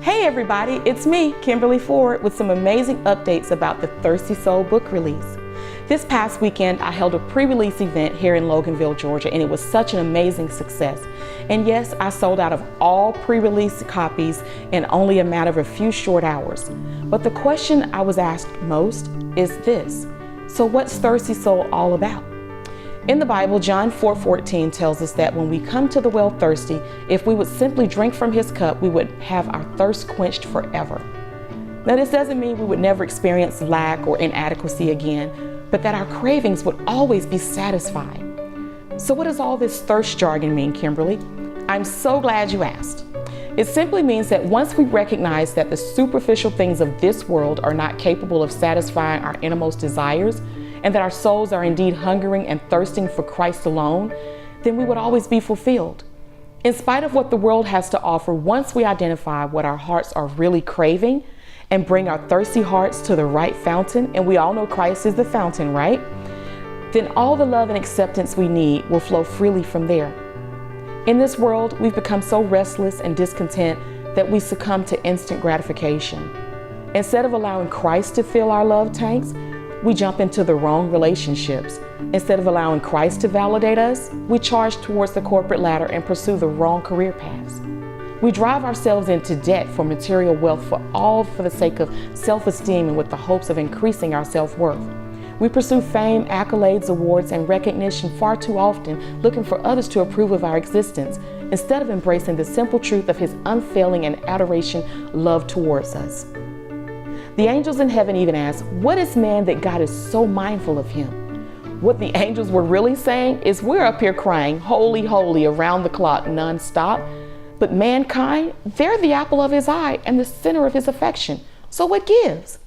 Hey everybody, it's me, Kimberly Ford, with some amazing updates about the Thirsty Soul book release. This past weekend, I held a pre-release event here in Loganville, Georgia, and it was such an amazing success. And yes, I sold out of all pre-release copies in only a matter of a few short hours. But the question I was asked most is this: so what's Thirsty Soul all about? In the Bible, John 4:14 tells us that when we come to the well thirsty, if we would simply drink from his cup, we would have our thirst quenched forever. Now, this doesn't mean we would never experience lack or inadequacy again, but that our cravings would always be satisfied. So what does all this thirst jargon mean, Kimberly? I'm so glad you asked. It simply means that once we recognize that the superficial things of this world are not capable of satisfying our innermost desires, and that our souls are indeed hungering and thirsting for Christ alone, then we would always be fulfilled. In spite of what the world has to offer, once we identify what our hearts are really craving and bring our thirsty hearts to the right fountain, and we all know Christ is the fountain, right? Then all the love and acceptance we need will flow freely from there. In this world, we've become so restless and discontent that we succumb to instant gratification. Instead of allowing Christ to fill our love tanks, we jump into the wrong relationships. Instead of allowing Christ to validate us, we charge towards the corporate ladder and pursue the wrong career paths. We drive ourselves into debt for material wealth, all for the sake of self-esteem and with the hopes of increasing our self-worth. We pursue fame, accolades, awards, and recognition far too often, looking for others to approve of our existence, instead of embracing the simple truth of his unfailing and adoration love towards us. The angels in heaven even asked, "What is man that God is so mindful of him?" What the angels were really saying is, we're up here crying, "Holy, holy," around the clock, nonstop. But mankind, they're the apple of his eye and the center of his affection. So what gives?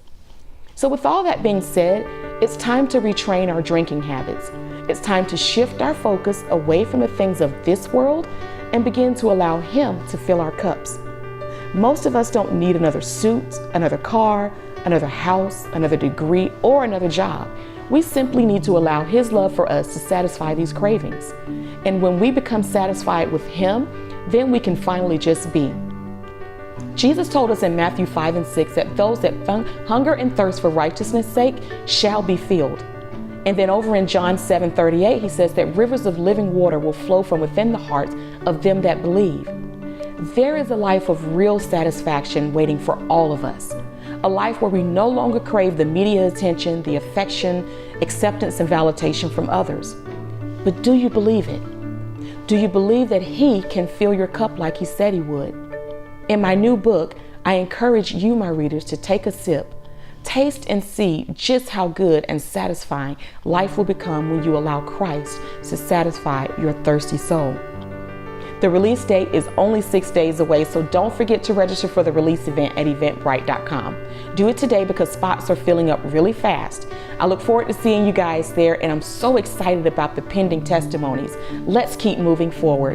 So with all that being said, it's time to retrain our drinking habits. It's time to shift our focus away from the things of this world and begin to allow him to fill our cups. Most of us don't need another suit, another car, another house, another degree, or another job. We simply need to allow his love for us to satisfy these cravings. And when we become satisfied with him, then we can finally just be. Jesus told us in Matthew 5:6 that those that hunger and thirst for righteousness' sake shall be filled. And then over in John 7:38, he says that rivers of living water will flow from within the hearts of them that believe. There is a life of real satisfaction waiting for all of us. A life where we no longer crave the media attention, the affection, acceptance, and validation from others. But do you believe it? Do you believe that he can fill your cup like he said he would? In my new book, I encourage you, my readers, to take a sip. Taste and see just how good and satisfying life will become when you allow Christ to satisfy your thirsty soul. The release date is only 6 days away, so don't forget to register for the release event at eventbrite.com. Do it today because spots are filling up really fast. I look forward to seeing you guys there, and I'm so excited about the pending testimonies. Let's keep moving forward.